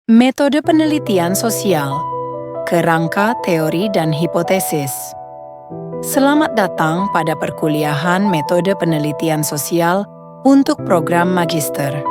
Metode penelitian sosial, kerangka teori dan hipotesis. Selamat datang pada perkuliahan metode penelitian sosial untuk program magister.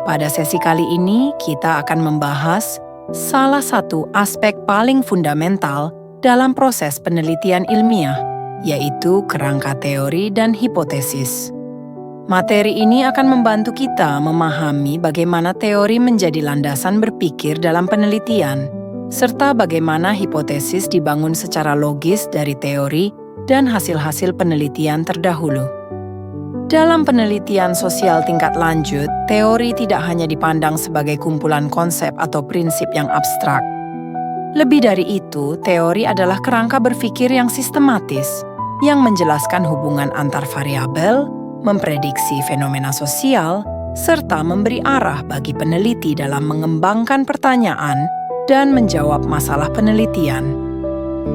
Pada sesi kali ini, kita akan membahas salah satu aspek paling fundamental dalam proses penelitian ilmiah, yaitu kerangka teori dan hipotesis. Materi ini akan membantu kita memahami bagaimana teori menjadi landasan berpikir dalam penelitian, serta bagaimana hipotesis dibangun secara logis dari teori dan hasil-hasil penelitian terdahulu. Dalam penelitian sosial tingkat lanjut, teori tidak hanya dipandang sebagai kumpulan konsep atau prinsip yang abstrak. Lebih dari itu, teori adalah kerangka berpikir yang sistematis, yang menjelaskan hubungan antar variabel, memprediksi fenomena sosial, serta memberi arah bagi peneliti dalam mengembangkan pertanyaan dan menjawab masalah penelitian.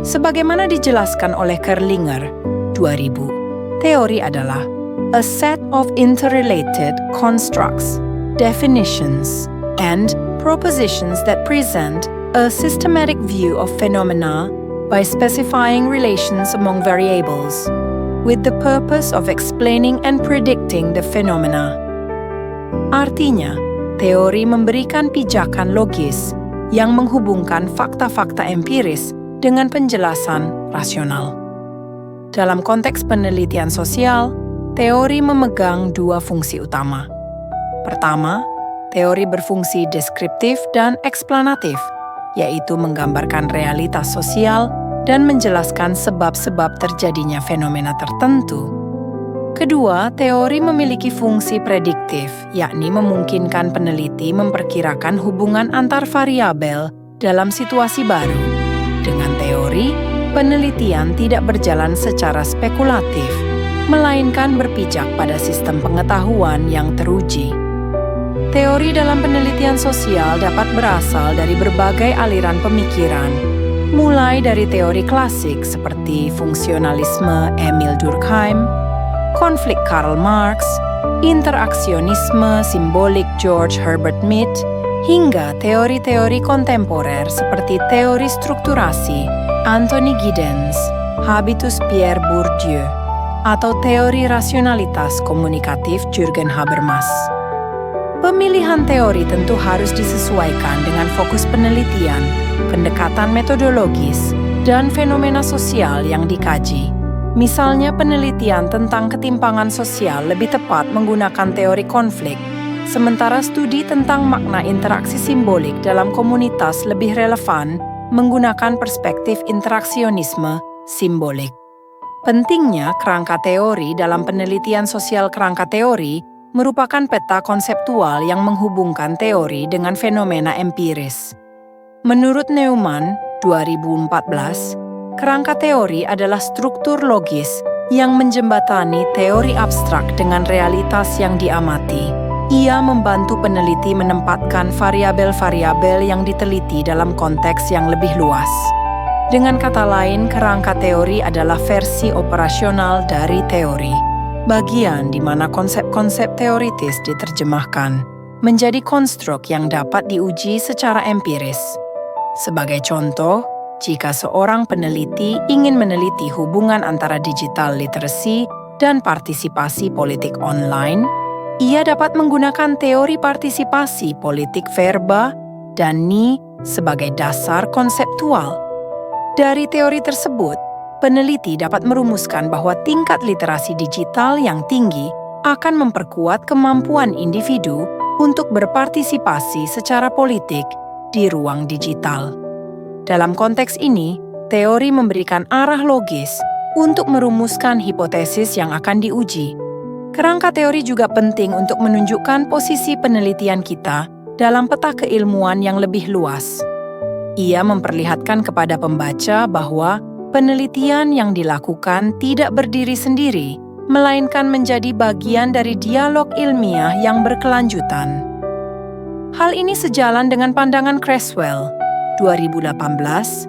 Sebagaimana dijelaskan oleh Kerlinger, 2000, teori adalah a set of interrelated constructs, definitions, and propositions that present a systematic view of phenomena by specifying relations among variables, with the purpose of explaining and predicting the phenomena. Artinya, teori memberikan pijakan logis yang menghubungkan fakta-fakta empiris dengan penjelasan rasional. Dalam konteks penelitian sosial, teori memegang dua fungsi utama. Pertama, teori berfungsi deskriptif dan eksplanatif, yaitu menggambarkan realitas sosial dan menjelaskan sebab-sebab terjadinya fenomena tertentu. Kedua, teori memiliki fungsi prediktif, yakni memungkinkan peneliti memperkirakan hubungan antar variabel dalam situasi baru. Dengan teori, penelitian tidak berjalan secara spekulatif, melainkan berpijak pada sistem pengetahuan yang teruji. Teori dalam penelitian sosial dapat berasal dari berbagai aliran pemikiran, mulai dari teori klasik seperti fungsionalisme Emil Durkheim, konflik Karl Marx, interaksionisme simbolik George Herbert Mead, hingga teori-teori kontemporer seperti teori strukturasi Anthony Giddens, habitus Pierre Bourdieu, atau teori rasionalitas komunikatif Jürgen Habermas. Pemilihan teori tentu harus disesuaikan dengan fokus penelitian, pendekatan metodologis, dan fenomena sosial yang dikaji. Misalnya penelitian tentang ketimpangan sosial lebih tepat menggunakan teori konflik, sementara studi tentang makna interaksi simbolik dalam komunitas lebih relevan menggunakan perspektif interaksionisme simbolik. Pentingnya kerangka teori dalam penelitian sosial. Kerangka teori merupakan peta konseptual yang menghubungkan teori dengan fenomena empiris. Menurut Neumann, 2014, kerangka teori adalah struktur logis yang menjembatani teori abstrak dengan realitas yang diamati. Ia membantu peneliti menempatkan variabel-variabel yang diteliti dalam konteks yang lebih luas. Dengan kata lain, kerangka teori adalah versi operasional dari teori, bagian di mana konsep-konsep teoritis diterjemahkan menjadi konstruk yang dapat diuji secara empiris. Sebagai contoh, jika seorang peneliti ingin meneliti hubungan antara digital literacy dan partisipasi politik online, ia dapat menggunakan teori partisipasi politik verba dan Ni sebagai dasar konseptual. Dari teori tersebut, peneliti dapat merumuskan bahwa tingkat literasi digital yang tinggi akan memperkuat kemampuan individu untuk berpartisipasi secara politik di ruang digital. Dalam konteks ini, teori memberikan arah logis untuk merumuskan hipotesis yang akan diuji. Kerangka teori juga penting untuk menunjukkan posisi penelitian kita dalam peta keilmuan yang lebih luas. Ia memperlihatkan kepada pembaca bahwa penelitian yang dilakukan tidak berdiri sendiri, melainkan menjadi bagian dari dialog ilmiah yang berkelanjutan. Hal ini sejalan dengan pandangan Creswell, 2018,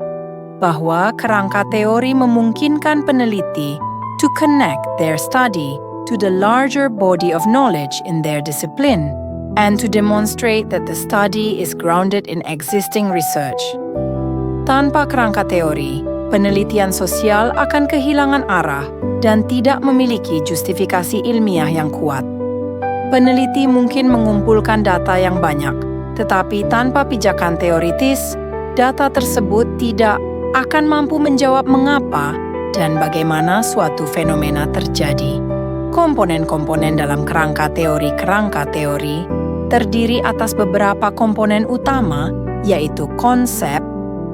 bahwa kerangka teori memungkinkan peneliti to connect their study to the larger body of knowledge in their discipline, and to demonstrate that the study is grounded in existing research. Tanpa kerangka teori, penelitian sosial akan kehilangan arah dan tidak memiliki justifikasi ilmiah yang kuat. Peneliti mungkin mengumpulkan data yang banyak, tetapi tanpa pijakan teoritis, data tersebut tidak akan mampu menjawab mengapa dan bagaimana suatu fenomena terjadi. Komponen-komponen dalam kerangka teori terdiri atas beberapa komponen utama, yaitu konsep,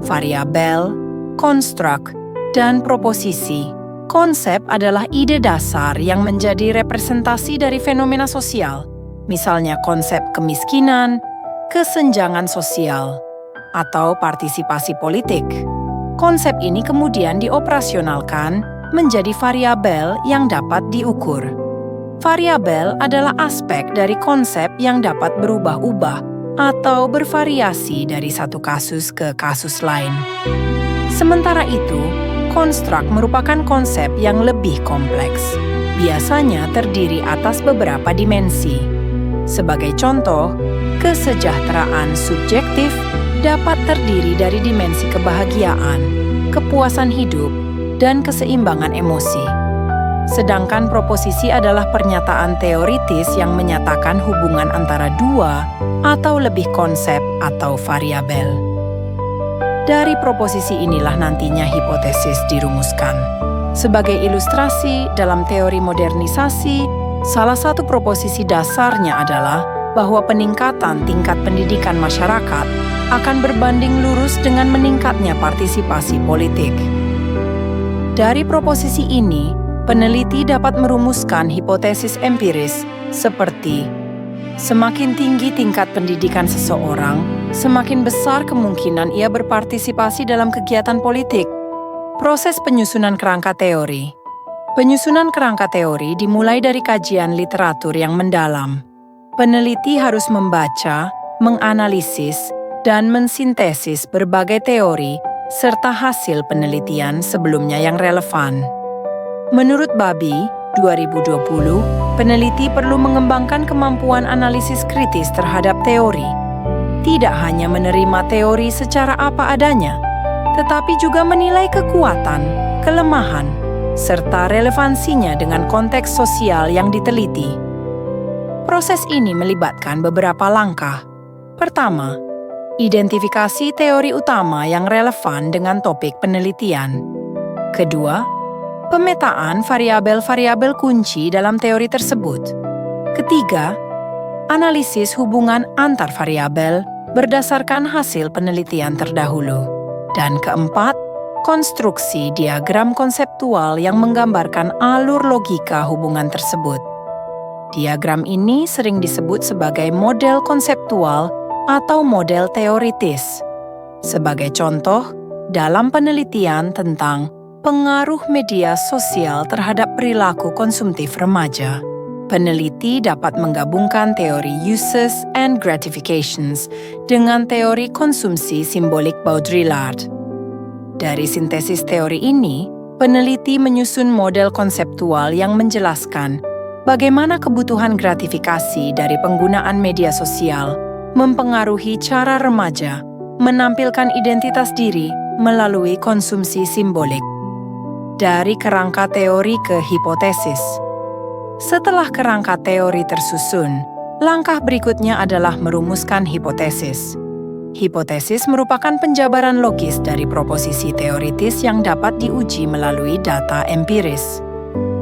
variabel, konstruk, dan proposisi. Konsep adalah ide dasar yang menjadi representasi dari fenomena sosial, misalnya konsep kemiskinan, kesenjangan sosial, atau partisipasi politik. Konsep ini kemudian dioperasionalkan menjadi variabel yang dapat diukur. Variabel adalah aspek dari konsep yang dapat berubah-ubah atau bervariasi dari satu kasus ke kasus lain. Sementara itu, konstruk merupakan konsep yang lebih kompleks, biasanya terdiri atas beberapa dimensi. Sebagai contoh, kesejahteraan subjektif dapat terdiri dari dimensi kebahagiaan, kepuasan hidup, dan keseimbangan emosi. Sedangkan proposisi adalah pernyataan teoritis yang menyatakan hubungan antara dua atau lebih konsep atau variabel. Dari proposisi inilah nantinya hipotesis dirumuskan. Sebagai ilustrasi, dalam teori modernisasi, salah satu proposisi dasarnya adalah bahwa peningkatan tingkat pendidikan masyarakat akan berbanding lurus dengan meningkatnya partisipasi politik. Dari proposisi ini, peneliti dapat merumuskan hipotesis empiris seperti semakin tinggi tingkat pendidikan seseorang, semakin besar kemungkinan ia berpartisipasi dalam kegiatan politik. Proses penyusunan kerangka teori. Penyusunan kerangka teori dimulai dari kajian literatur yang mendalam. Peneliti harus membaca, menganalisis, dan mensintesis berbagai teori serta hasil penelitian sebelumnya yang relevan. Menurut Babi, 2020, peneliti perlu mengembangkan kemampuan analisis kritis terhadap teori. Tidak hanya menerima teori secara apa adanya, tetapi juga menilai kekuatan, kelemahan, serta relevansinya dengan konteks sosial yang diteliti. Proses ini melibatkan beberapa langkah. Pertama, identifikasi teori utama yang relevan dengan topik penelitian. Kedua, pemetaan variabel-variabel kunci dalam teori tersebut. Ketiga, analisis hubungan antar variabel berdasarkan hasil penelitian terdahulu. Dan keempat, konstruksi diagram konseptual yang menggambarkan alur logika hubungan tersebut. Diagram ini sering disebut sebagai model konseptual atau model teoritis. Sebagai contoh, dalam penelitian tentang pengaruh media sosial terhadap perilaku konsumtif remaja, peneliti dapat menggabungkan teori uses and gratifications dengan teori konsumsi simbolik Baudrillard. Dari sintesis teori ini, peneliti menyusun model konseptual yang menjelaskan bagaimana kebutuhan gratifikasi dari penggunaan media sosial mempengaruhi cara remaja menampilkan identitas diri melalui konsumsi simbolik. Dari kerangka teori ke hipotesis. Setelah kerangka teori tersusun, langkah berikutnya adalah merumuskan hipotesis. Hipotesis merupakan penjabaran logis dari proposisi teoritis yang dapat diuji melalui data empiris.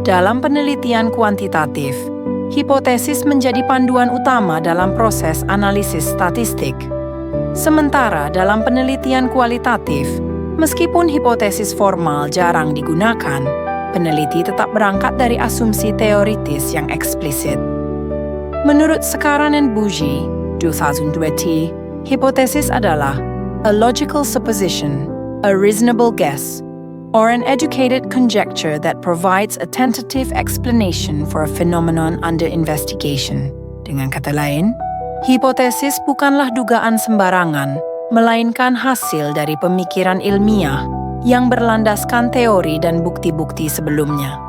Dalam penelitian kuantitatif, hipotesis menjadi panduan utama dalam proses analisis statistik. Sementara dalam penelitian kualitatif, meskipun hipotesis formal jarang digunakan, peneliti tetap berangkat dari asumsi teoritis yang eksplisit. Menurut Sekaran and Bougie, 2020, hipotesis adalah a logical supposition, a reasonable guess, or an educated conjecture that provides a tentative explanation for a phenomenon under investigation. Dengan kata lain, hipotesis bukanlah dugaan sembarangan, melainkan hasil dari pemikiran ilmiah yang berlandaskan teori dan bukti-bukti sebelumnya.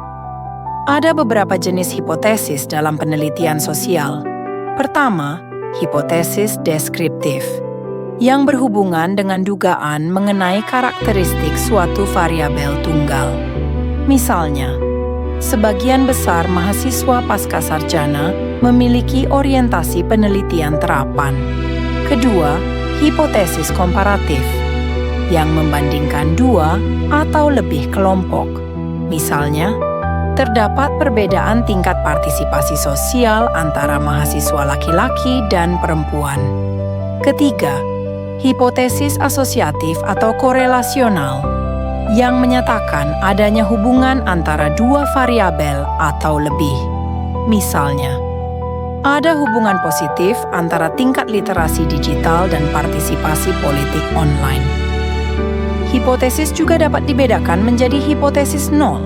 Ada beberapa jenis hipotesis dalam penelitian sosial. Pertama, hipotesis deskriptif, yang berhubungan dengan dugaan mengenai karakteristik suatu variabel tunggal. Misalnya, sebagian besar mahasiswa pascasarjana memiliki orientasi penelitian terapan. Kedua, hipotesis komparatif, yang membandingkan dua atau lebih kelompok. Misalnya, terdapat perbedaan tingkat partisipasi sosial antara mahasiswa laki-laki dan perempuan. Ketiga, hipotesis asosiatif atau korelasional, yang menyatakan adanya hubungan antara dua variabel atau lebih. Misalnya, ada hubungan positif antara tingkat literasi digital dan partisipasi politik online. Hipotesis juga dapat dibedakan menjadi hipotesis nol,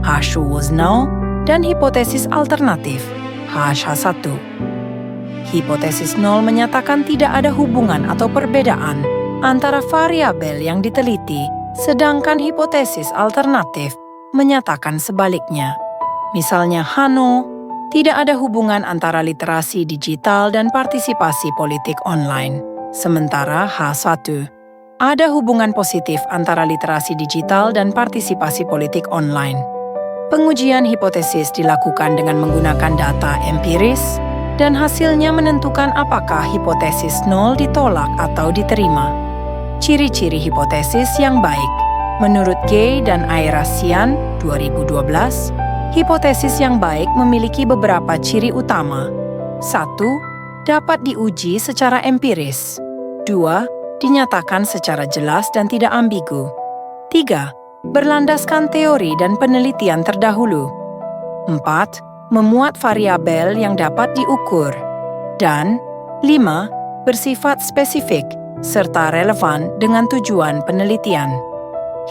H equals null, dan hipotesis alternatif, H1. Hipotesis nol menyatakan tidak ada hubungan atau perbedaan antara variabel yang diteliti, sedangkan hipotesis alternatif menyatakan sebaliknya. Misalnya H0, tidak ada hubungan antara literasi digital dan partisipasi politik online. Sementara H1, ada hubungan positif antara literasi digital dan partisipasi politik online. Pengujian hipotesis dilakukan dengan menggunakan data empiris, dan hasilnya menentukan apakah hipotesis nol ditolak atau diterima. Ciri-ciri hipotesis yang baik. Menurut Gay dan Ayrasian, 2012, hipotesis yang baik memiliki beberapa ciri utama. 1. Dapat diuji secara empiris. 2. Dinyatakan secara jelas dan tidak ambigu. 3. Berlandaskan teori dan penelitian terdahulu. 4. Memuat variabel yang dapat diukur. Dan 5. Bersifat spesifik serta relevan dengan tujuan penelitian.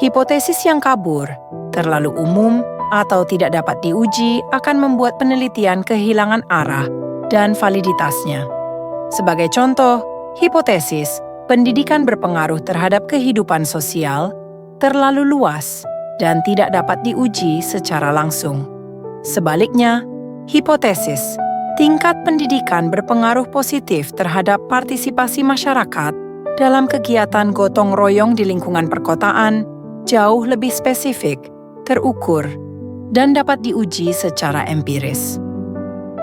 Hipotesis yang kabur, terlalu umum, atau tidak dapat diuji akan membuat penelitian kehilangan arah dan validitasnya. Sebagai contoh, hipotesis pendidikan berpengaruh terhadap kehidupan sosial terlalu luas dan tidak dapat diuji secara langsung. Sebaliknya, hipotesis tingkat pendidikan berpengaruh positif terhadap partisipasi masyarakat dalam kegiatan gotong royong di lingkungan perkotaan jauh lebih spesifik, terukur, dan dapat diuji secara empiris.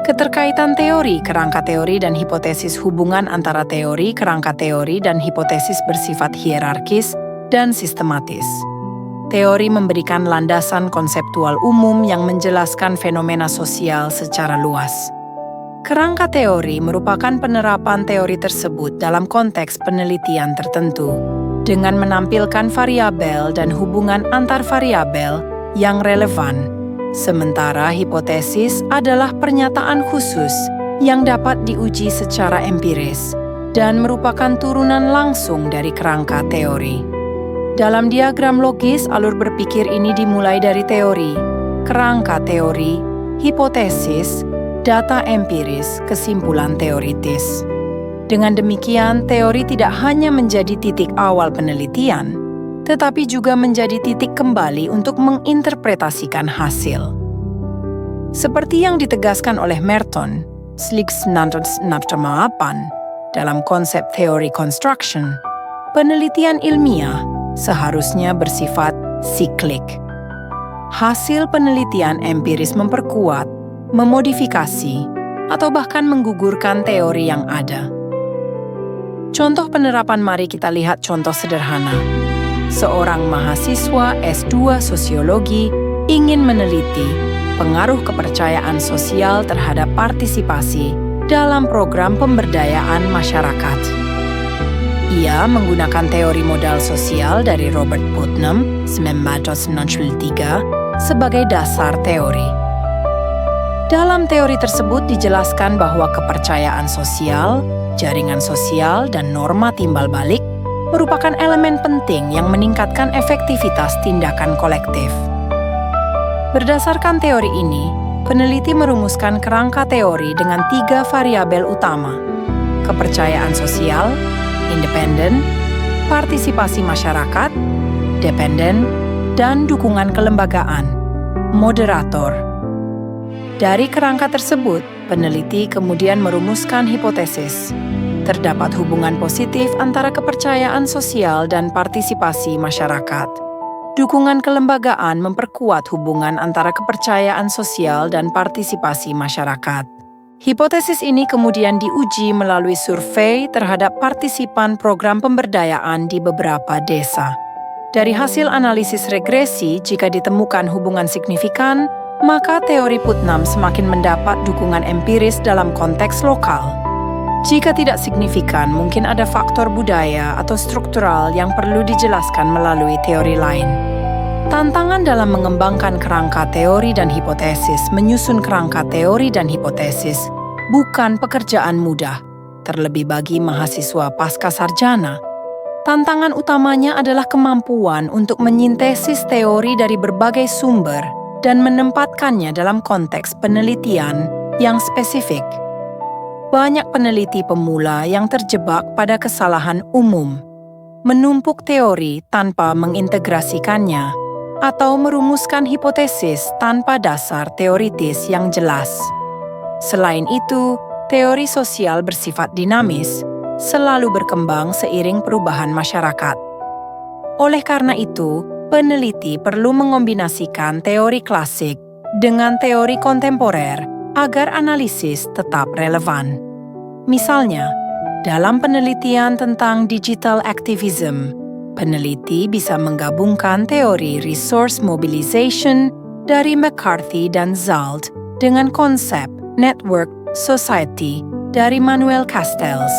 Keterkaitan teori, kerangka teori, dan hipotesis. Hubungan antara teori, kerangka teori, dan hipotesis bersifat hierarkis dan sistematis. Teori memberikan landasan konseptual umum yang menjelaskan fenomena sosial secara luas. Kerangka teori merupakan penerapan teori tersebut dalam konteks penelitian tertentu, dengan menampilkan variabel dan hubungan antar variabel yang relevan. Sementara hipotesis adalah pernyataan khusus yang dapat diuji secara empiris dan merupakan turunan langsung dari kerangka teori. Dalam diagram logis, alur berpikir ini dimulai dari teori, kerangka teori, hipotesis, data empiris, kesimpulan teoritis. Dengan demikian, teori tidak hanya menjadi titik awal penelitian, tetapi juga menjadi titik kembali untuk menginterpretasikan hasil. Seperti yang ditegaskan oleh Merton, Slicks 1998, dalam konsep teori construction, penelitian ilmiah seharusnya bersifat siklik. Hasil penelitian empiris memperkuat, memodifikasi, atau bahkan menggugurkan teori yang ada. Contoh penerapan, mari kita lihat contoh sederhana. Seorang mahasiswa S2 Sosiologi ingin meneliti pengaruh kepercayaan sosial terhadap partisipasi dalam program pemberdayaan masyarakat. Ia menggunakan teori modal sosial dari Robert Putnam 1993 sebagai dasar teori. Dalam teori tersebut dijelaskan bahwa kepercayaan sosial, jaringan sosial, dan norma timbal balik merupakan elemen penting yang meningkatkan efektivitas tindakan kolektif. Berdasarkan teori ini, peneliti merumuskan kerangka teori dengan 3 variabel utama: kepercayaan sosial, independen, partisipasi masyarakat, dependen, dan dukungan kelembagaan, moderator. Dari kerangka tersebut, Peneliti kemudian merumuskan hipotesis. Terdapat hubungan positif antara kepercayaan sosial dan partisipasi masyarakat. Dukungan kelembagaan memperkuat hubungan antara kepercayaan sosial dan partisipasi masyarakat. Hipotesis ini kemudian diuji melalui survei terhadap partisipan program pemberdayaan di beberapa desa. Dari hasil analisis regresi, jika ditemukan hubungan signifikan, maka teori Putnam semakin mendapat dukungan empiris dalam konteks lokal. Jika tidak signifikan, mungkin ada faktor budaya atau struktural yang perlu dijelaskan melalui teori lain. Tantangan dalam mengembangkan kerangka teori dan hipotesis, menyusun kerangka teori dan hipotesis, bukan pekerjaan mudah, terlebih bagi mahasiswa pasca sarjana. Tantangan utamanya adalah kemampuan untuk menyintesis teori dari berbagai sumber dan menempatkannya dalam konteks penelitian yang spesifik. Banyak peneliti pemula yang terjebak pada kesalahan umum, menumpuk teori tanpa mengintegrasikannya, atau merumuskan hipotesis tanpa dasar teoritis yang jelas. Selain itu, teori sosial bersifat dinamis, selalu berkembang seiring perubahan masyarakat. Oleh karena itu, peneliti perlu mengombinasikan teori klasik dengan teori kontemporer agar analisis tetap relevan. Misalnya, dalam penelitian tentang digital activism, peneliti bisa menggabungkan teori resource mobilization dari McCarthy dan Zalt dengan konsep network society dari Manuel Castells.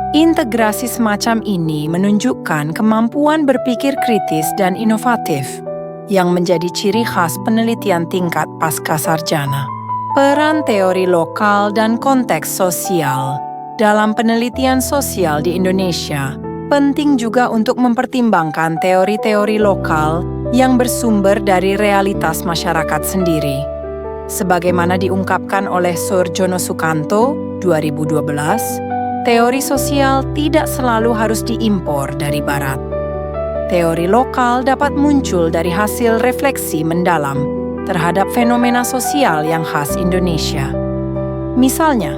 Integrasi semacam ini menunjukkan kemampuan berpikir kritis dan inovatif yang menjadi ciri khas penelitian tingkat pasca sarjana. Peran teori lokal dan konteks sosial dalam penelitian sosial di Indonesia penting juga untuk mempertimbangkan teori-teori lokal yang bersumber dari realitas masyarakat sendiri. Sebagaimana diungkapkan oleh Soerjono Sukanto, 2012, teori sosial tidak selalu harus diimpor dari Barat. Teori lokal dapat muncul dari hasil refleksi mendalam terhadap fenomena sosial yang khas Indonesia. Misalnya,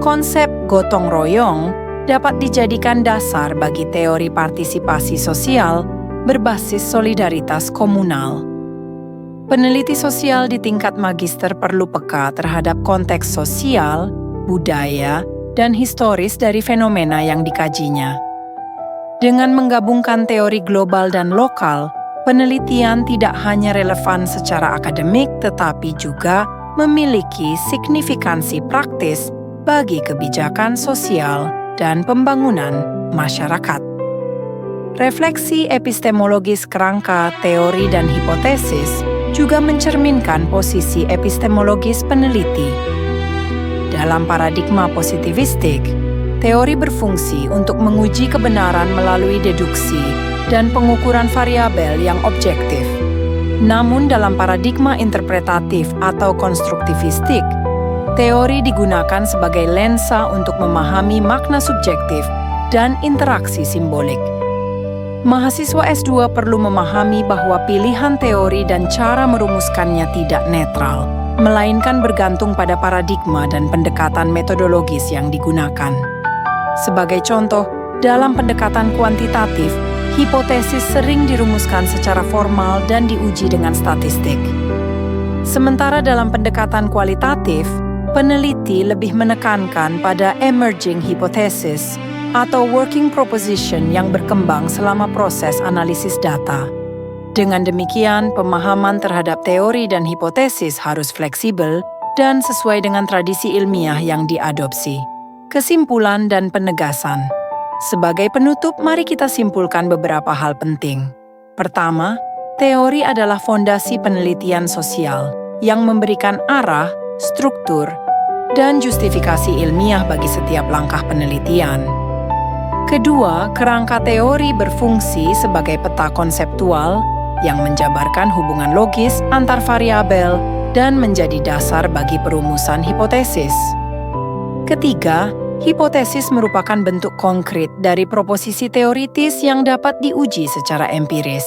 konsep gotong royong dapat dijadikan dasar bagi teori partisipasi sosial berbasis solidaritas komunal. Peneliti sosial di tingkat magister perlu peka terhadap konteks sosial, budaya, dan historis dari fenomena yang dikajinya. Dengan menggabungkan teori global dan lokal, penelitian tidak hanya relevan secara akademik tetapi juga memiliki signifikansi praktis bagi kebijakan sosial dan pembangunan masyarakat. Refleksi epistemologis kerangka teori dan hipotesis juga mencerminkan posisi epistemologis peneliti. Dalam paradigma positivistik, teori berfungsi untuk menguji kebenaran melalui deduksi dan pengukuran variabel yang objektif. Namun dalam paradigma interpretatif atau konstruktivistik, teori digunakan sebagai lensa untuk memahami makna subjektif dan interaksi simbolik. Mahasiswa S2 perlu memahami bahwa pilihan teori dan cara merumuskannya tidak netral, melainkan bergantung pada paradigma dan pendekatan metodologis yang digunakan. Sebagai contoh, dalam pendekatan kuantitatif, hipotesis sering dirumuskan secara formal dan diuji dengan statistik. Sementara dalam pendekatan kualitatif, peneliti lebih menekankan pada emerging hypothesis atau working proposition yang berkembang selama proses analisis data. Dengan demikian, pemahaman terhadap teori dan hipotesis harus fleksibel dan sesuai dengan tradisi ilmiah yang diadopsi. Kesimpulan dan penegasan. Sebagai penutup, mari kita simpulkan beberapa hal penting. Pertama, teori adalah fondasi penelitian sosial yang memberikan arah, struktur, dan justifikasi ilmiah bagi setiap langkah penelitian. Kedua, kerangka teori berfungsi sebagai peta konseptual yang menjabarkan hubungan logis antar variabel dan menjadi dasar bagi perumusan hipotesis. Ketiga, hipotesis merupakan bentuk konkret dari proposisi teoritis yang dapat diuji secara empiris,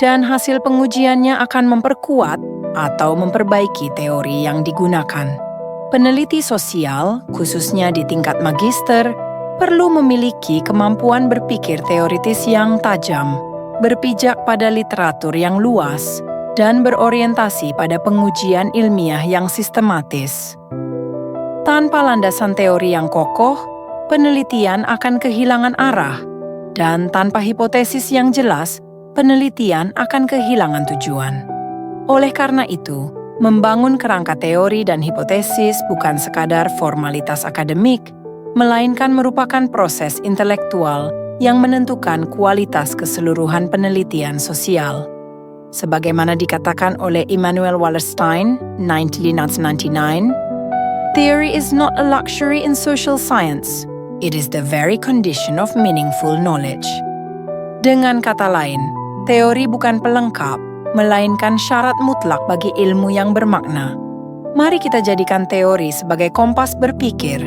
dan hasil pengujiannya akan memperkuat atau memperbaiki teori yang digunakan. Peneliti sosial, khususnya di tingkat magister, perlu memiliki kemampuan berpikir teoritis yang tajam, berpijak pada literatur yang luas, dan berorientasi pada pengujian ilmiah yang sistematis. Tanpa landasan teori yang kokoh, penelitian akan kehilangan arah, dan tanpa hipotesis yang jelas, penelitian akan kehilangan tujuan. Oleh karena itu, membangun kerangka teori dan hipotesis bukan sekadar formalitas akademik, melainkan merupakan proses intelektual yang menentukan kualitas keseluruhan penelitian sosial. Sebagaimana dikatakan oleh Immanuel Wallerstein, 1999, "Theory is not a luxury in social science. It is the very condition of meaningful knowledge." Dengan kata lain, teori bukan pelengkap, melainkan syarat mutlak bagi ilmu yang bermakna. Mari kita jadikan teori sebagai kompas berpikir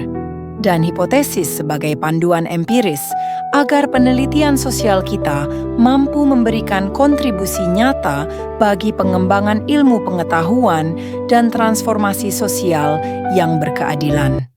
dan hipotesis sebagai panduan empiris agar penelitian sosial kita mampu memberikan kontribusi nyata bagi pengembangan ilmu pengetahuan dan transformasi sosial yang berkeadilan.